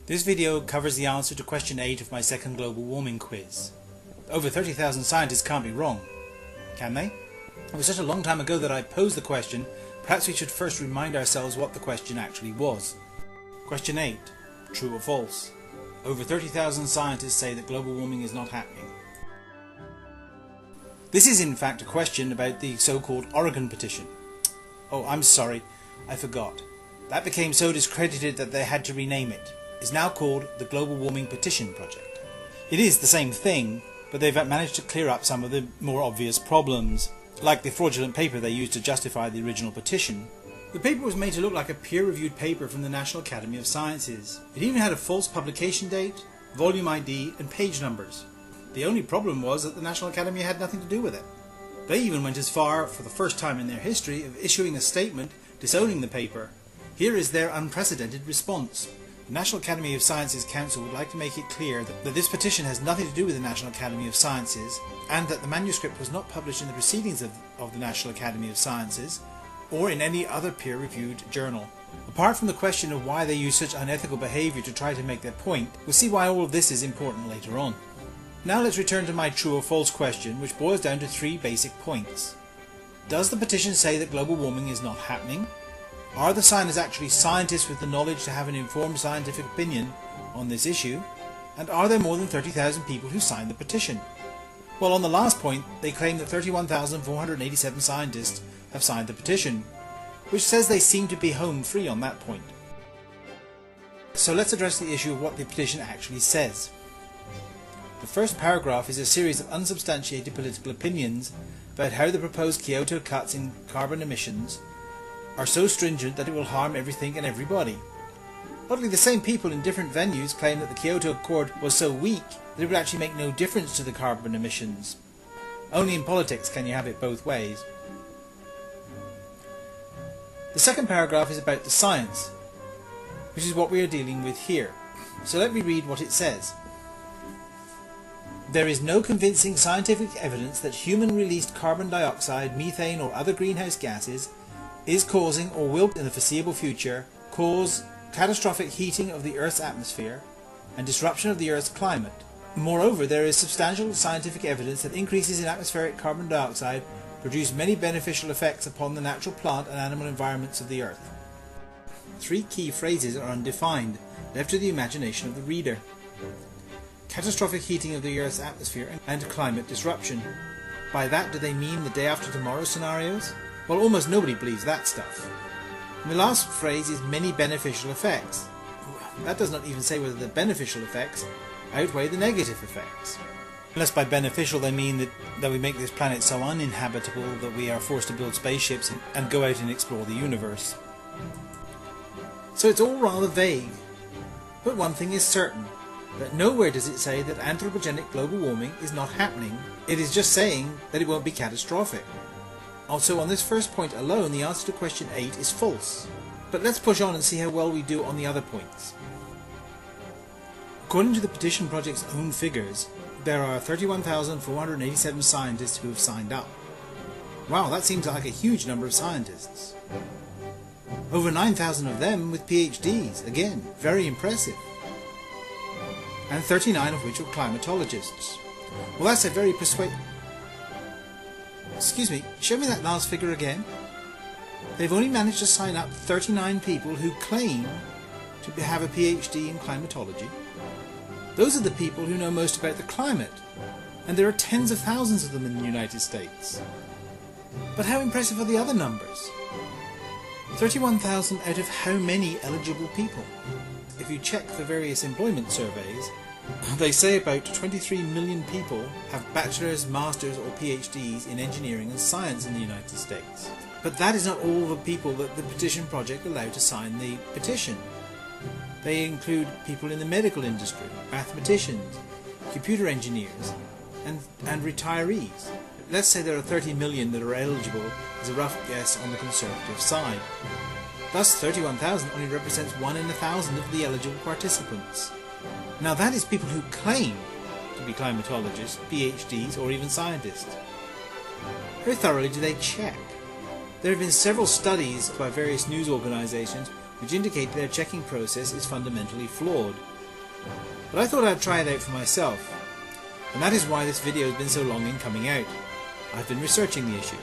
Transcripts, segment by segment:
This video covers the answer to question 8 of my second global warming quiz. Over 30,000 scientists can't be wrong, can they? It was such a long time ago that I posed the question, perhaps we should first remind ourselves what the question actually was. Question 8. True or false? Over 30,000 scientists say that global warming is not happening. This is in fact a question about the so-called Oregon petition. Oh, I'm sorry, I forgot. That became so discredited that they had to rename it. It's now called the Global Warming Petition Project. It is the same thing, but they've managed to clear up some of the more obvious problems, like the fraudulent paper they used to justify the original petition. The paper was made to look like a peer-reviewed paper from the National Academy of Sciences. It even had a false publication date, volume ID and page numbers. The only problem was that the National Academy had nothing to do with it. They even went as far, for the first time in their history, of issuing a statement disowning the paper. Here is their unprecedented response. The National Academy of Sciences Council would like to make it clear that this petition has nothing to do with the National Academy of Sciences, and that the manuscript was not published in the proceedings of the National Academy of Sciences, or in any other peer-reviewed journal. Apart from the question of why they use such unethical behaviour to try to make their point, we'll see why all of this is important later on. Now let's return to my true or false question, which boils down to 3 basic points. Does the petition say that global warming is not happening? Are the signers actually scientists with the knowledge to have an informed scientific opinion on this issue? And are there more than 30,000 people who signed the petition? Well, on the last point, they claim that 31,487 scientists have signed the petition, which says they seem to be home free on that point. So let's address the issue of what the petition actually says. The first paragraph is a series of unsubstantiated political opinions about how the proposed Kyoto cuts in carbon emissions are so stringent that it will harm everything and everybody. Oddly, the same people in different venues claim that the Kyoto Accord was so weak that it would actually make no difference to the carbon emissions. Only in politics can you have it both ways. The second paragraph is about the science, which is what we are dealing with here. So let me read what it says. There is no convincing scientific evidence that human-released carbon dioxide, methane or other greenhouse gases is causing or will in the foreseeable future cause catastrophic heating of the Earth's atmosphere and disruption of the Earth's climate. Moreover, there is substantial scientific evidence that increases in atmospheric carbon dioxide produce many beneficial effects upon the natural plant and animal environments of the Earth. 3 key phrases are undefined, left to the imagination of the reader. Catastrophic heating of the Earth's atmosphere and climate disruption. By that, do they mean the day after tomorrow scenarios? Well, almost nobody believes that stuff. And the last phrase is many beneficial effects. That does not even say whether the beneficial effects outweigh the negative effects. Unless by beneficial they mean that we make this planet so uninhabitable that we are forced to build spaceships and go out and explore the universe. So it's all rather vague. But one thing is certain, that nowhere does it say that anthropogenic global warming is not happening. It is just saying that it won't be catastrophic. Also, on this first point alone, the answer to question 8 is false. But let's push on and see how well we do on the other points. According to the petition project's own figures, there are 31,487 scientists who have signed up. Wow, that seems like a huge number of scientists. Over 9,000 of them with PhDs, again, very impressive. And 39 of which are climatologists. Well, that's a very Excuse me, show me that last figure again. They've only managed to sign up 39 people who claim to have a PhD in climatology. Those are the people who know most about the climate, and there are tens of thousands of them in the United States. But how impressive are the other numbers? 31,000 out of how many eligible people? If you check the various employment surveys, they say about 23 million people have bachelor's, master's or PhDs in engineering and science in the United States. But that is not all the people that the petition project allowed to sign the petition. They include people in the medical industry, mathematicians, computer engineers and retirees. Let's say there are 30 million that are eligible as a rough guess on the conservative side. Thus 31,000 only represents 1 in 1,000 of the eligible participants. Now that is people who claim to be climatologists, PhDs or even scientists. How thoroughly do they check? There have been several studies by various news organisations which indicate their checking process is fundamentally flawed. But I thought I'd try it out for myself, and that is why this video has been so long in coming out. I've been researching the issue.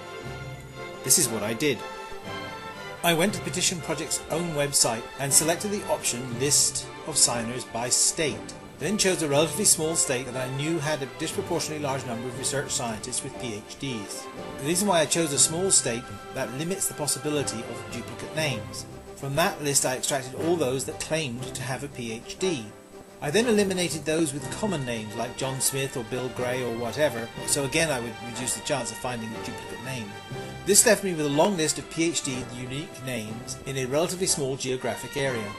This is what I did. I went to the Petition Project's own website and selected the option List of Signers by State. I then chose a relatively small state that I knew had a disproportionately large number of research scientists with PhDs. The reason why I chose a small state that limits the possibility of duplicate names. From that list I extracted all those that claimed to have a PhD. I then eliminated those with common names like John Smith or Bill Gray or whatever, so again I would reduce the chance of finding a duplicate name. This left me with a long list of PhD unique names in a relatively small geographic area.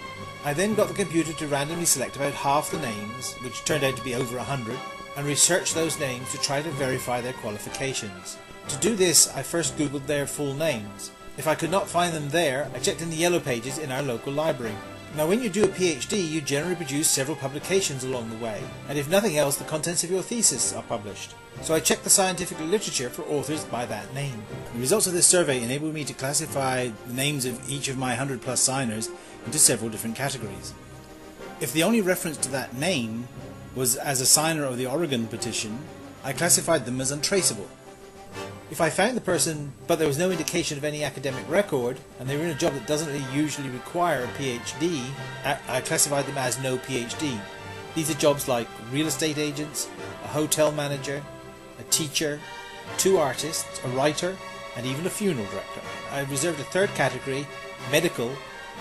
I then got the computer to randomly select about half the names, which turned out to be over 100, and researched those names to try to verify their qualifications. To do this, I first googled their full names. If I could not find them there, I checked in the yellow pages in our local library. Now when you do a PhD, you generally produce several publications along the way, and if nothing else, the contents of your thesis are published. So I checked the scientific literature for authors by that name. The results of this survey enabled me to classify the names of each of my 100 plus signers into several different categories. If the only reference to that name was as a signer of the Oregon petition, I classified them as untraceable. If I found the person but there was no indication of any academic record and they were in a job that doesn't really usually require a PhD, I classified them as no PhD. These are jobs like real estate agents, a hotel manager, a teacher, 2 artists, a writer, and even a funeral director. I reserved a third category, medical,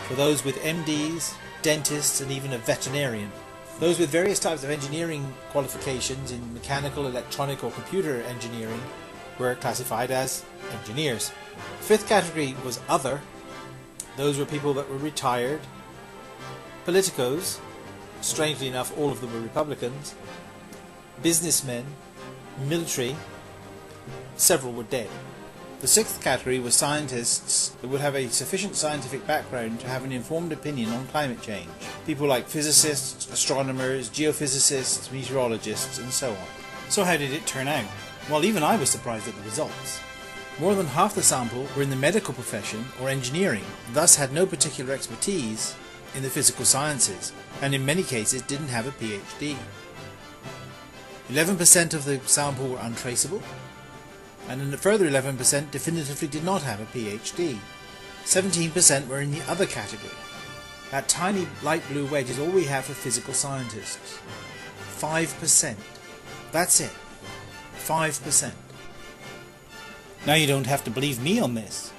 for those with MDs, dentists, and even a veterinarian. Those with various types of engineering qualifications in mechanical, electronic, or computer engineering were classified as engineers. The fifth category was other. Those were people that were retired, politicos, strangely enough all of them were Republicans, businessmen, military, several were dead. The sixth category was scientists that would have a sufficient scientific background to have an informed opinion on climate change. People like physicists, astronomers, geophysicists, meteorologists, and so on. So how did it turn out? Well, even I was surprised at the results. More than half the sample were in the medical profession or engineering, thus had no particular expertise in the physical sciences, and in many cases didn't have a PhD. 11% of the sample were untraceable, and a further 11% definitively did not have a PhD. 17% were in the other category. That tiny light blue wedge is all we have for physical scientists. 5%. That's it. 5%. Now you don't have to believe me on this.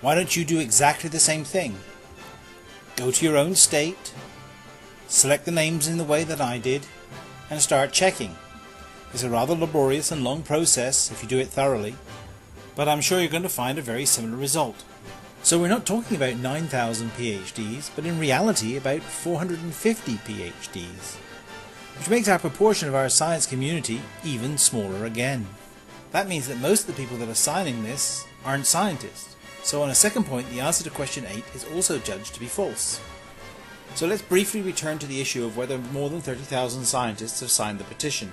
Why don't you do exactly the same thing? Go to your own state, select the names in the way that I did, and start checking. It's a rather laborious and long process if you do it thoroughly, but I'm sure you're going to find a very similar result. So we're not talking about 9,000 PhDs, but in reality about 450 PhDs, which makes our proportion of our science community even smaller again. That means that most of the people that are signing this aren't scientists. So on a second point, the answer to question 8 is also judged to be false. So let's briefly return to the issue of whether more than 30,000 scientists have signed the petition.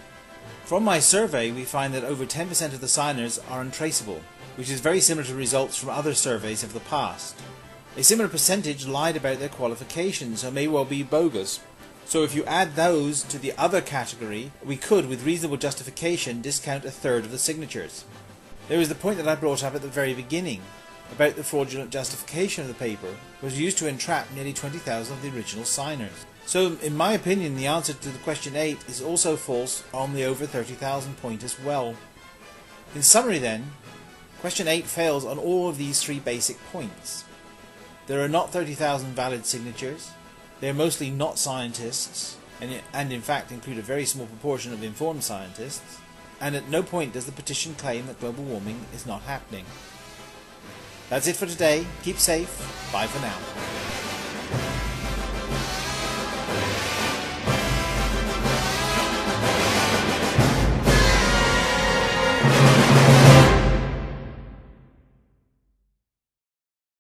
From my survey, we find that over 10% of the signers are untraceable, which is very similar to results from other surveys of the past. A similar percentage lied about their qualifications, so may well be bogus. So if you add those to the other category, we could, with reasonable justification, discount a third of the signatures. There is the point that I brought up at the very beginning, about the fraudulent justification of the paper was used to entrap nearly 20,000 of the original signers. So in my opinion, the answer to the question 8 is also false on the over 30,000 point as well. In summary then, question 8 fails on all of these 3 basic points. There are not 30,000 valid signatures, they are mostly not scientists, and in fact include a very small proportion of informed scientists, and at no point does the petition claim that global warming is not happening. That's it for today. Keep safe. Bye for now.